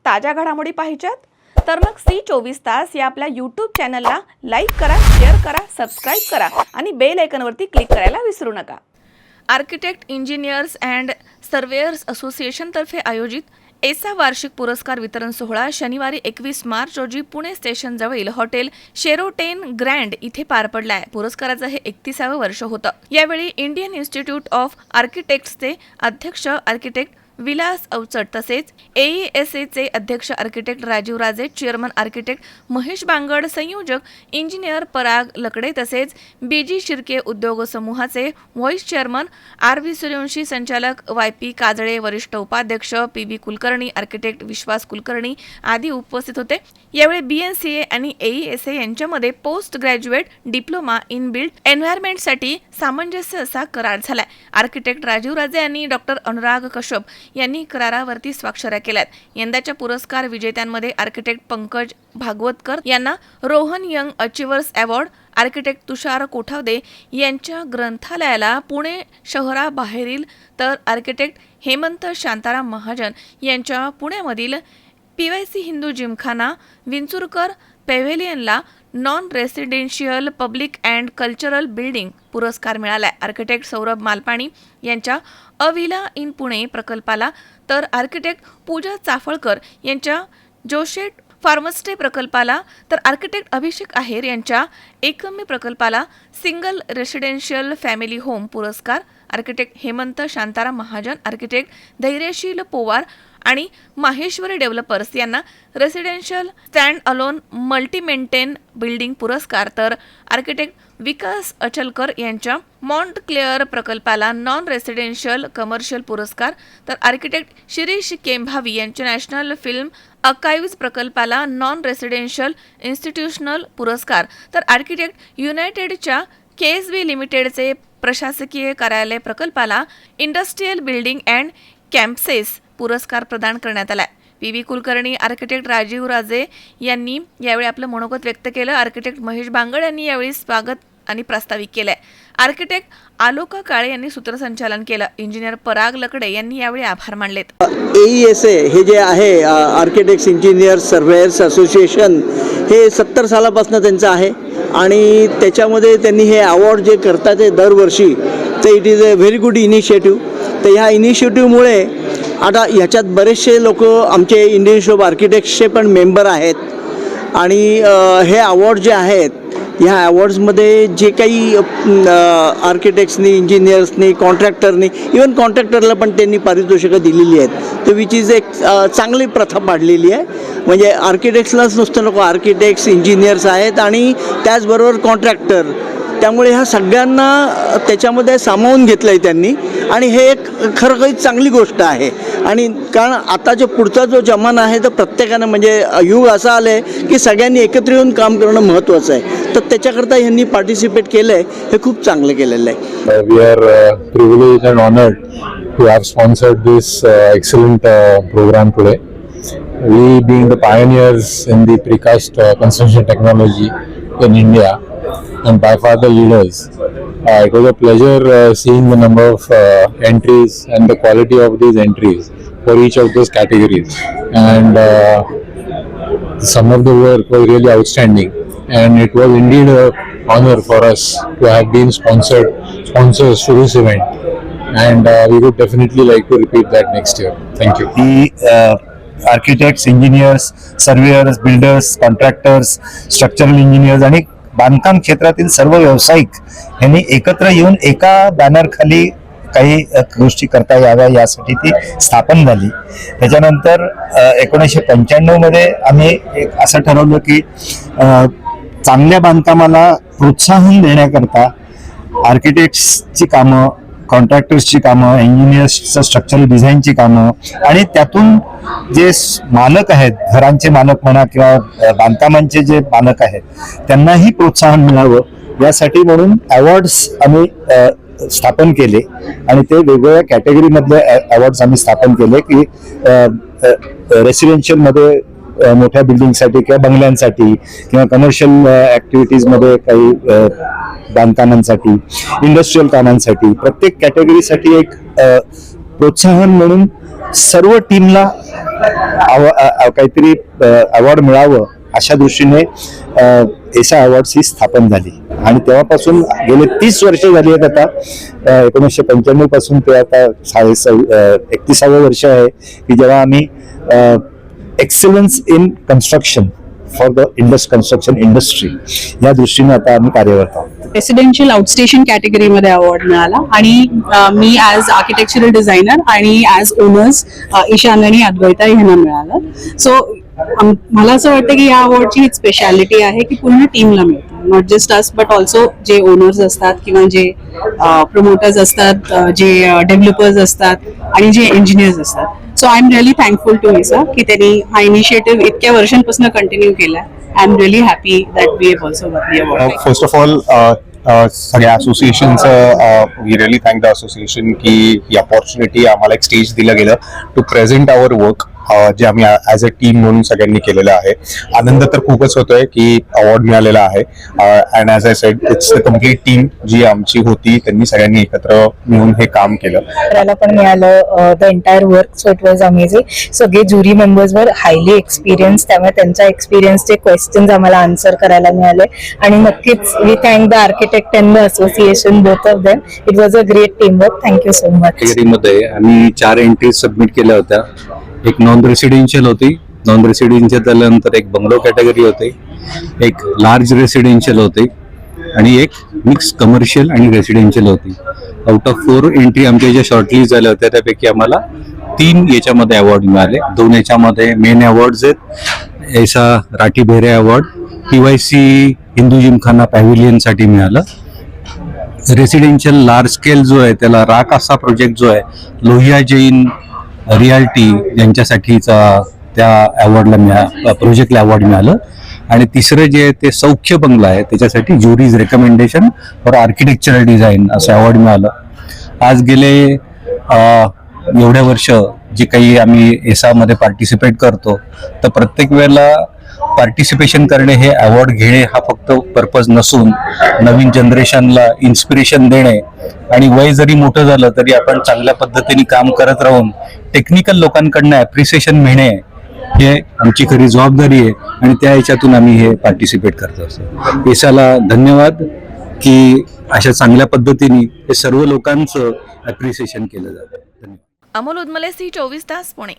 ताज्या घडामोडी पाहिजेत तर मग C24 तास या आपल्या YouTube चॅनलला लाईक करा, शेअर करा, सबस्क्राइब करा आणि बेल आयकॉनवरती क्लिक करायला विसरू नका. Architect, engineers and surveyor's association तर्फे आयोजित एसा वार्षिक पुरस्कार वितरण सोहळा शनिवारी 21 मार्च रोजी पुणे स्टेशन जवळील हॉटेल शेरोटेन ग्रँड इथे पार पडलाय. पुरस्काराचं हे 31वे वर्ष होतं. यावेळी इंडियन इन्स्टिट्यूट ऑफ आर्किटेक्ट्सचे अध्यक्ष आर्किटेक्ट विलास अवचट तसेच AESAचे अध्यक्ष आर्किटेक्ट राजीव राजे, चेअरमन आर्किटेक्ट महेश बांगड, संयोजक इंजिनियर पराग लकडे तसेच BG शिर्के उद्योग समूहाचे व्हाईस चेअरमन RV सूर्यवंशी, संचालक YP काजळे, वरिष्ठ उपाध्यक्ष PB कुलकर्णी, आर्किटेक्ट विश्वास कुलकर्णी आदी उपस्थित होते. यावेळी BNCA आणि AESA यांच्यामध्ये post graduate diploma in built एन्व्हायरमेंटसाठी सामंजस्य असा करार झालाय. आर्किटेक्ट राजीव राजे यांनी डॉक्टर अनुराग कश्यप यांनी करारावरती स्वाक्षऱ्या केल्यात. यंदाच्या पुरस्कार विजेत्यांमध्ये आर्किटेक्ट पंकज भागवतकर यांना Rohan young achievers award, architect Tushar Kothawade यांच्या ग्रंथालयाला पुणे शहराबाहेरील तर आर्किटेक्ट हेमंत शांताराम महाजन यांच्या पुण्यामधील PYC हिंदू जिमखाना विंचुरकर पेव्हेलियनला non residential public and cultural building पुरस्कार मिळाला. आर्किटेक्ट सौरभ मालपाणी यांच्या अविला इन पुणे प्रकल्पाला तर आर्किटेक्ट पूजा चाफळकर यांच्या जोशेट फार्मस्टे प्रकल्पाला तर आर्किटेक्ट अभिषेक आहेर यांच्या एकम्य प्रकल्पाला सिंगल रेसिडेन्शियल फॅमिली होम पुरस्कार, आर्किटेक्ट हेमंत शांताराम महाजन, आर्किटेक्ट धैर्यशील पोवार आणि माहेश्वरी डेव्हलपर्स यांना residential stand alone multi maintain building पुरस्कार, तर आर्किटेक्ट विकास अचलकर यांच्या मॉन्ट क्लेअर प्रकल्पाला नॉन रेसिडेन्शियल कमर्शियल पुरस्कार, तर आर्किटेक्ट शिरीष केंभावी यांच्या नॅशनल फिल्म अर्काइव्ज प्रकल्पाला नॉन रेसिडेन्शियल इन्स्टिट्यूशनल पुरस्कार, तर आर्किटेक्ट युनायटेडच्या KSB लिमिटेडचे प्रशासकीय कार्यालय प्रकल्पाला इंडस्ट्रियल बिल्डिंग अँड कॅम्पसेस पुरस्कार प्रदान करण्यात आला. PB कुलकर्णी, आर्किटेक्ट राजीव राजे यांनी यावेळी आपलं मनोगत व्यक्त केलं. आर्किटेक्ट महेश बांगड यांनी यावेळी स्वागत आणि प्रास्ताविक केलंय. आर्किटेक्ट आलोका काळे यांनी सूत्रसंचालन केलं. इंजिनियर पराग लकडे यांनी यावेळी आभार मानलेत. AESA हे जे आहे आर्किटेक्ट्स इंजिनियर्स सर्वेयर्स असोसिएशन हे 70 सालापासून त्यांचं आहे आणि त्याच्यामध्ये त्यांनी हे अवॉर्ड जे करतात ते दरवर्षी, तर it is a very good initiative. तर ह्या इनिशिएटिव्हमुळे आता ह्याच्यात बरेचसे लोक आमचे इंडियन इन्स्टिट्यूट ऑफ आर्किटेक्ट्सचे पण मेंबर आहेत आणि हे अवॉर्ड जे आहेत ह्या अवॉर्ड्समध्ये जे काही आर्किटेक्ट्सनी, इंजिनियर्सनी, कॉन्ट्रॅक्टरनी, इवन कॉन्ट्रॅक्टरला पण त्यांनी पारितोषिकं दिलेली आहेत. तर विच इज एक चांगली प्रथा पाडलेली आहे. म्हणजे आर्किटेक्ट्सलाच नुसतं नको, आर्किटेक्ट्स, इंजिनियर्स आहेत आणि त्याचबरोबर कॉन्ट्रॅक्टर, त्यामुळे ह्या सगळ्यांना त्याच्यामध्ये सामावून घेतलं आहे त्यांनी आणि हे एक खरं काही चांगली गोष्ट आहे. आणि कारण आता जो पुढचा जो जमाना आहे तर प्रत्येकानं म्हणजे युग असा आलं आहे की सगळ्यांनी एकत्र येऊन काम करणं महत्त्वाचं आहे. तर त्याच्याकरता ह्यांनी पार्टिसिपेट केलं आहे, हे खूप चांगलं केलेलं आहे. We are privileged and honored to have sponsored this excellent program today. We being the pioneers in the precast construction technology in India and by far the leaders. It was a pleasure seeing the number of entries and the quality of these entries for each of those categories. And some of the work was really outstanding. And it was indeed an honor for us to have been sponsors to this event. And we would definitely like to repeat that next year. Thank you. The architects, engineers, surveyors, builders, contractors, structural engineers आणि बांधकाम क्षेत्रातील सर्व व्यावसायिक यांनी एकत्र येऊन एका banner खाली काही गोष्टी करता याव्या यासाठी ती स्थापन झाली. त्याच्यानंतर 1995 मध्ये आम्ही असं ठरवलं की चांगल्या बांधकामाला प्रोत्साहन देण्याकरता आर्किटेक्ट्सची कामं, कॉन्ट्रॅक्टर्सची कामं, इंजिनियर्सचं स्ट्रक्चरल डिझाईनची कामं आणि त्यातून जे मालक आहेत, घरांचे मालक म्हणा किंवा बांधकामांचे जे मालक आहेत त्यांनाही प्रोत्साहन मिळावं यासाठी म्हणून अवॉर्ड्स आम्ही स्थापन केले आणि ते वेगवेगळ्या कॅटेगरीमधले अवॉर्ड्स आम्ही स्थापन केले की रेसिडेन्शियलमध्ये मोठ्या बिल्डिंगसाठी किंवा बंगल्यांसाठी किंवा कमर्शियल ॲक्टिव्हिटीजमध्ये काही बांधकामांसाठी, इंडस्ट्रियल कामांसाठी प्रत्येक कॅटेगरीसाठी एक प्रोत्साहन म्हणून सर्व टीमला काहीतरी अवॉर्ड मिळावं अशा दृष्टीने एसा अवॉर्ड्स ही स्थापन झाली आणि तेव्हापासून गेले 30 वर्ष झाली आहेत. आता 1995 पासून ते आता 31वं वर्ष आहे की जेव्हा आम्ही excellence in construction for the construction industry या दृष्टीने आता आम्ही कार्यरत आहोत. रेसिडेन्शियल आउटस्टेशन कॅटेगरीमध्ये अवॉर्ड मिळाला आणि मी ॲज आर्किटेक्चरल डिझायनर आणि ॲज ओनर्स ईशान आणि अद्वैता यांना मिळालं. सो मला असं वाटतं की या अवॉर्डची ही स्पेशालिटी आहे की पूर्ण टीमला मिळतं, not just us but also जे ओनर्स असतात किंवा जे प्रमोटर्स असतात, जे डेव्हलपर्स असतात आणि जे इंजिनियर्स असतात. So I am really thankful to AESA की त्यांनी हा इनिशिएटिव्ह इतक्या वर्षांपासून कंटिन्यू केला. I am really happy that we have also got the award. First of all सगळ्या असोसिएशनचं we really thank the association की ही अपॉर्च्युनिटी आम्हाला एक स्टेज दिलं गेलं टू प्रेझेंट आवर वर्क जे आम्ही ॲज अ टीम म्हणून सगळ्यांनी केलेलं आहे. आनंद तर खूपच होतोय की अवॉर्ड मिळालेला आहे and as I said it's the complete team जी आमची होती त्यांनी सगळ्यांनी एकत्र मिळून हे काम केलं. करायला पण मिळालं the entire work. So it was amazing. सगळे jury members were highly experience, त्यामुळे त्यांच्या एक्सपिरियन्सचे क्वेश्चन्स आम्हाला आन्सर करायला मिळाले आणि नक्कीच we thank the architect and the association both of them. It was a great team work. Thank you so much. कॅटेगरीमध्ये आम्ही 4 एंट्रीज सबमिट केल्या होत्या. एक नॉन रेसिडेन्शियल होती, नॉन रेसिडेन्शियल त्यानंतर एक बंगलो कॅटेगरी होती, एक लार्ज रेसिडेन्शियल होती आणि एक मिक्स कमर्शियल आणि रेसिडेन्शियल होती. आउट ऑफ 4 एंट्री आमच्या ज्या शॉर्टलिस्ट झाल्या होत्या त्यापैकी आम्हाला 3 याच्यामध्ये अवॉर्ड मिळाले. 2 याच्यामध्ये मेन अवॉर्ड्स आहेत. ऐसा राठी बेहरे अवॉर्ड PYC हिंदू जिमखाना पॅव्हिलियनसाठी मिळालं. रेसिडेन्शियल लार्ज स्केल जो आहे त्याला राक असा प्रोजेक्ट जो आहे लोहिया जैन रियाल्टी यांच्यासाठीचा त्या अवॉर्डला प्रोजेक्टला अवॉर्ड मिळालं. आणि तिसरं जे आहे ते सौख्य बंगला आहे त्याच्यासाठी ज्युरीज रेकमेंडेशन फॉर आर्किटेक्चरल डिझाईन असं अवॉर्ड मिळालं. आज गेले एवढ्या वर्ष जे काही आम्ही एसामध्ये पार्टिसिपेट करतो तर प्रत्येक वेळेला पार्टिसिपेशन करणे हे अवॉर्ड घेणे हा फक्त पर्पज नसून नवीन जनरेशनला इन्स्पिरेशन देणे आणि वय जरी मोठं झालं तरी आपण चांगल्या पद्धतीने काम करत राहून टेक्निकल लोकांकडनं ॲप्रिसिएशन मिळणे हे आमची खरी जबाबदारी आहे आणि त्या ह्याच्यातून आम्ही हे पार्टिसिपेट करत असतो. एसाला धन्यवाद की अशा चांगल्या पद्धतीने हे सर्व लोकांचं ॲप्रिसिएशन केलं जातं. धन्यवाद. अमोल उदमले, C24 तास, पुणे.